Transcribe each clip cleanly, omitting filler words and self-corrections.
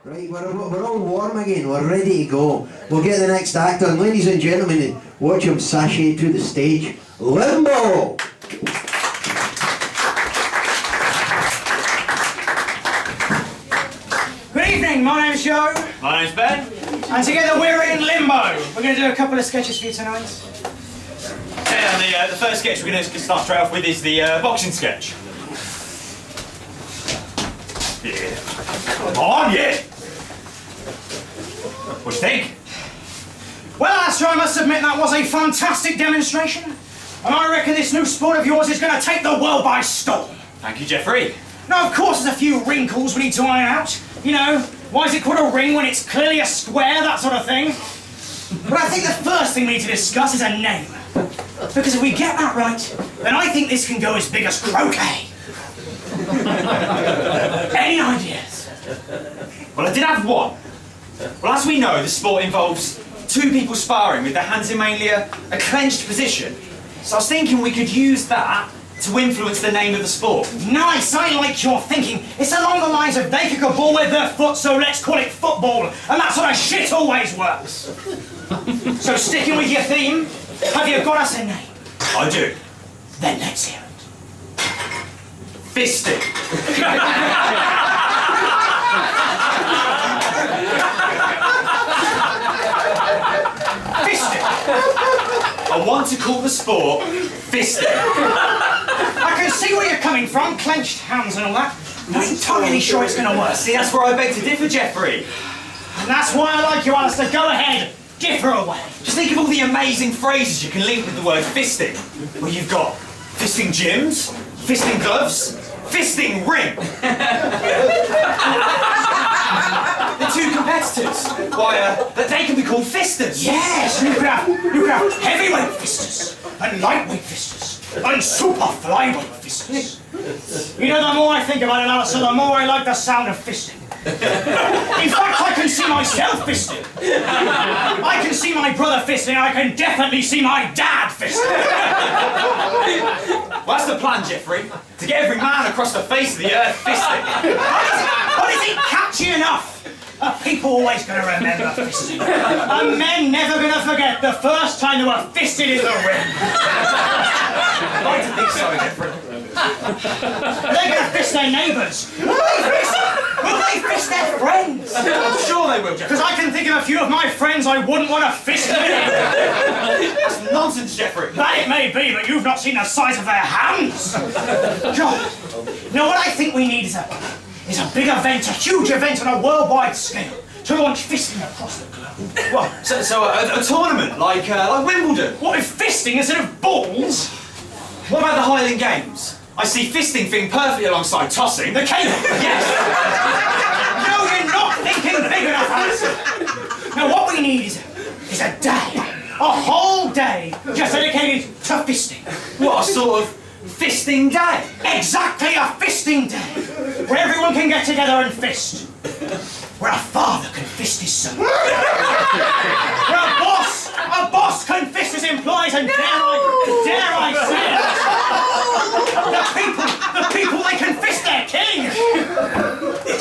Right, we're all warm again, we're ready to go. We'll get the next actor, and ladies and gentlemen, watch him sashay to the stage, Limbo! Good evening, my name's Joe. My name's Ben. And together we're in Limbo. We're going to do a couple of sketches for you tonight. Yeah, and the first sketch we're going to start straight off with is the boxing sketch. Yeah. Come on, yeah! What do you think? Well, Astro, I must admit that was a fantastic demonstration. And I reckon this new sport of yours is going to take the world by storm. Thank you, Jeffrey. Now, of course, there's a few wrinkles we need to iron out. You know, why is it called a ring when it's clearly a square, that sort of thing. But I think the first thing we need to discuss is a name. Because if we get that right, then I think this can go as big as croquet. Any ideas? Well, I did have one. Well, as we know, the sport involves two people sparring with their hands in mainly a clenched position. So I was thinking we could use that to influence the name of the sport. Nice, I like your thinking. It's along the lines of they kick a ball with their foot, so let's call it football. And that sort of shit always works. So sticking with your theme, have you got us a name? I do. Then let's hear it. Fisting. Fisting. I want to call the sport fisting. I can see where you're coming from, clenched hands and all that. I'm not entirely sure it's going to work. See, that's where I beg to differ, Jeffrey. And that's why I like you, Alistair. Go ahead, differ away. Just think of all the amazing phrases you can link with the word fisting. Well, you've got fisting gyms, fisting gloves, fisting ring. The two competitors, why, they can be called fisters. Yes, you could have heavyweight fisters, and lightweight fisters, and super flyweight fisters. You know, the more I think about it, Alistair, the more I like the sound of fisting. In fact, I can see myself fisting. I can see my brother fisting, I can definitely see my dad fisting. Well, that's the plan, Jeffrey. To get every man across the face of the earth fisting. What is it catchy enough? Are people always going to remember fisting? Are men never going to forget the first time they were fisted in the ring? I'd like to think so, Jeffrey. Are they going to fist their neighbours? Will they fist their friends? I'm sure they will, Jeffrey. Because I can think of a few of my friends I wouldn't want to fist them in. That's nonsense, Jeffrey. That it may be, but you've not seen the size of their hands. God. Now, what I think we need is a big event, a huge event on a worldwide scale to launch fisting across the globe. What? So a tournament like Wimbledon? What, with fisting instead of balls? What about the Highland Games? I see fisting fitting perfectly alongside tossing. The cable? Yes! No, you're not thinking big enough, Alistair. Now, what we need is a day, a whole day, just dedicated to fisting. What, a sort of fisting day? Exactly, a fisting day, where everyone can get together and fist. Where a father can fist his son. Where a boss can fist his employees, and dare I say it, the people, they can fist their king.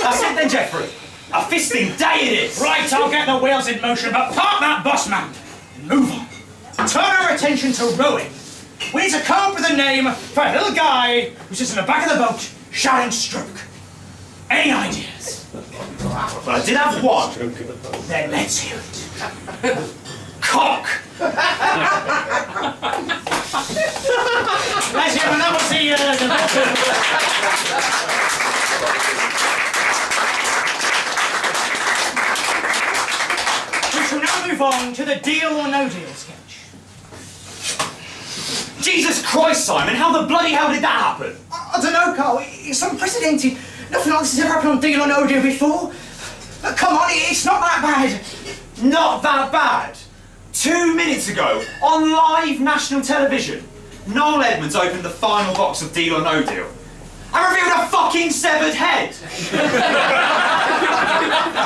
That's it then, Jeffrey. A fisting day it is. Right, I'll get the wheels in motion, but park that boss man and move on. Turn our attention to rowing. We need to come up with a name for a little guy who sits in the back of the boat shouting stroke. Any ideas? Well, I did have one. Then let's hear it. Cock. Let's hear it, and that was We shall now move on to the deal or no deal sketch. Jesus Christ, Simon, how the bloody hell did that happen? I don't know, Carl. It's unprecedented. Nothing like this has ever happened on Deal or No Deal before. Come on, it's not that bad. Not that bad. 2 minutes ago, on live national television, Noel Edmonds opened the final box of Deal or No Deal and revealed a fucking severed head.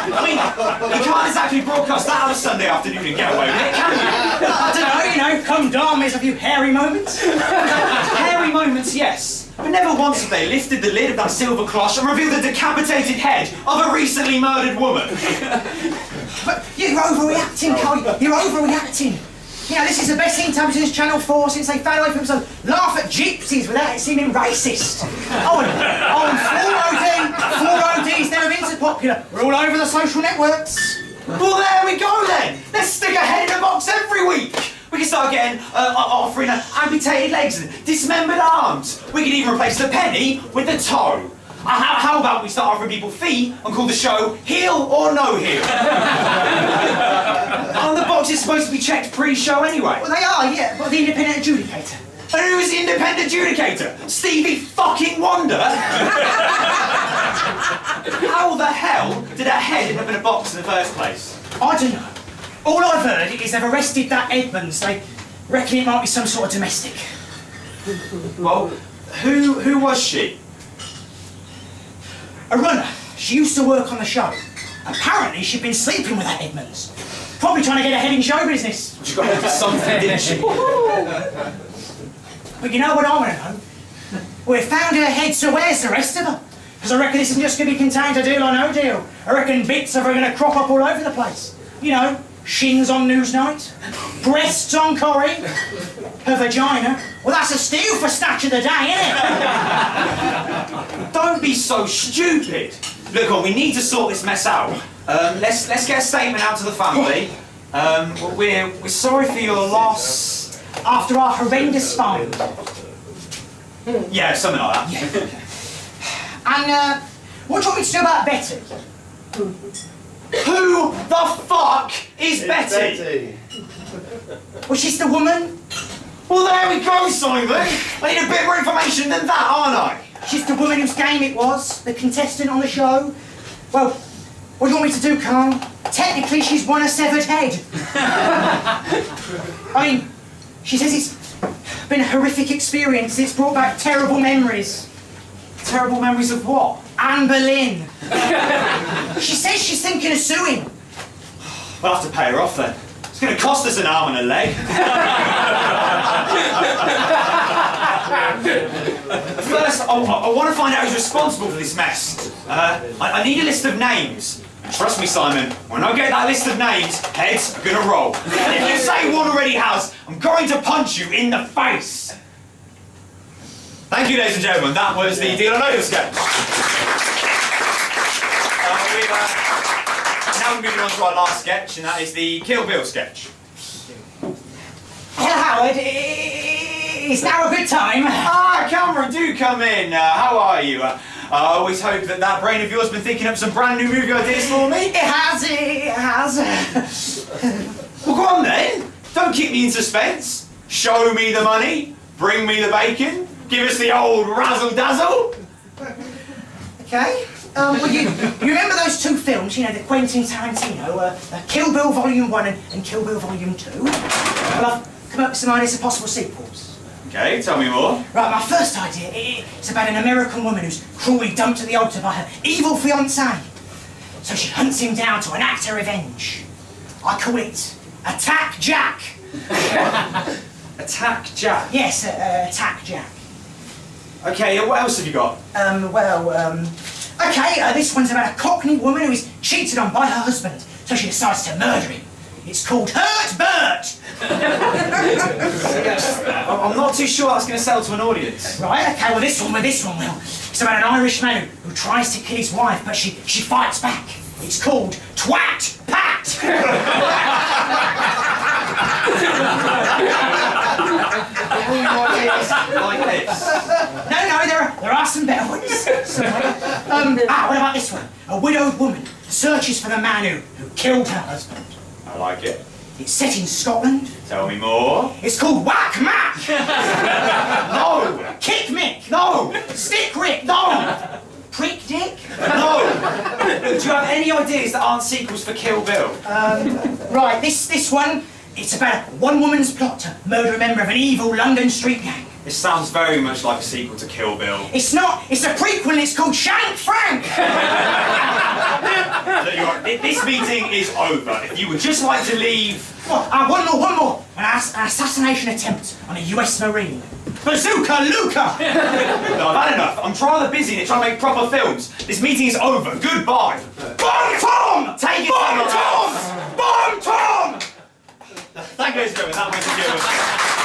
I mean, you can't exactly broadcast that on a Sunday afternoon and get away with it, can you? I don't know, come darn me, there's a few hairy moments. Hairy moments, yes. but never once have they lifted the lid of that silver cloche and revealed the decapitated head of a recently murdered woman. But you're overreacting, Carl. You're overreacting. You know, this is the best thing to happen since Channel 4 since they found away from some laugh at gypsies without it seeming racist. Oh, and 4OD's never been so popular. We're all over the social networks. Well, there we go then. Let's stick a head in a box every week. We can start getting offering amputated legs and dismembered arms. We can even replace the penny with the toe. How about we start offering people feet and call the show Heel or No Heel? And the box is supposed to be checked pre-show anyway. Well, they are, yeah, but the independent adjudicator. And who's the independent adjudicator? Stevie fucking Wonder? How the hell did a head end up in a box in the first place? I don't know. All I've heard is they've arrested that Edmonds. They reckon it might be some sort of domestic. Well, who was she? A runner. She used to work on the show. Apparently she'd been sleeping with that Edmonds. Probably trying to get ahead in show business. She got into something, didn't she? But you know what I want to know? We found her head, so where's the rest of her? Because I reckon this isn't just going to be contained to Deal or No Deal. I reckon bits of her are going to crop up all over the place. You know, shins on Newsnight, breasts on Corrie, her vagina. Well, that's a steal for Snatch of the Day, isn't it? Don't be so stupid. Look, we need to sort this mess out. Let's get a statement out to the family. We're sorry for your loss. After our horrendous find. Yeah, something like that. Yeah. And what do you want me to do about Betty? Who the fuck is Betty? Well, she's the woman. Well, there we go, Simon. I need a bit more information than that, aren't I? She's the woman whose game it was, the contestant on the show. Well, what do you want me to do, Carl? Technically, she's won a severed head. I mean, she says it's been a horrific experience. It's brought back terrible memories. Terrible memories of what? Anne Boleyn. She says she's thinking of suing. We'll have to pay her off then. It's going to cost us an arm and a leg. First, I want to find out who's responsible for this mess. I need a list of names. And trust me, Simon, when I get that list of names, heads are going to roll. And if you say one already has, I'm going to punch you in the face. Thank you, ladies and gentlemen. That was the Deal or No Deal sketch. Now we're moving on to our last sketch, and that is the Kill Bill sketch. Hello, Howard. Is now a good time? Ah, Cameron, do come in. How are you? I always hope that brain of yours has been thinking up some brand new movie ideas for me. It has. Well, go on then. Don't keep me in suspense. Show me the money. Bring me the bacon. Give us the old razzle-dazzle. Okay. Well, you remember those two films, you know, the Quentin Tarantino, Kill Bill Volume 1 and Kill Bill Volume 2? Well, I've come up with some ideas for possible sequels. Okay, tell me more. Right, my first idea is about an American woman who's cruelly dumped at the altar by her evil fiancé. So she hunts him down to enact her revenge. I call it Attack Jack. Attack Jack? Yes, Attack Jack. Okay, what else have you got? Okay, this one's about a Cockney woman who is cheated on by her husband, so she decides to murder him. It's called Hurt Bert! I'm not too sure that's going to sell to an audience. Right, okay, well this one will. It's about an Irish man who tries to kill his wife, but she fights back. It's called Twat Pat! Like this. No, there are some better ones. What about this one? A widowed woman searches for the man who killed her husband. I like it. It's set in Scotland. Tell me more. It's called Whack Mac! No! Kick Mick! No! Stick Rick! No! Prick Dick? No! Do you have any ideas that aren't sequels for Kill Bill? Right, this one, it's about one woman's plot to murder a member of an evil London street gang. This sounds very much like a sequel to Kill Bill. It's not, it's a prequel and it's called Shank Frank! This meeting is over. If you would just like to leave... One more. An assassination attempt on a US Marine. Bazooka Luca! No, I've had enough. I'm rather busy to try and make proper films. This meeting is over. Goodbye. Bomb Tom! Take it, Bomb Tom! Bomb Tom! That goes good. That went good.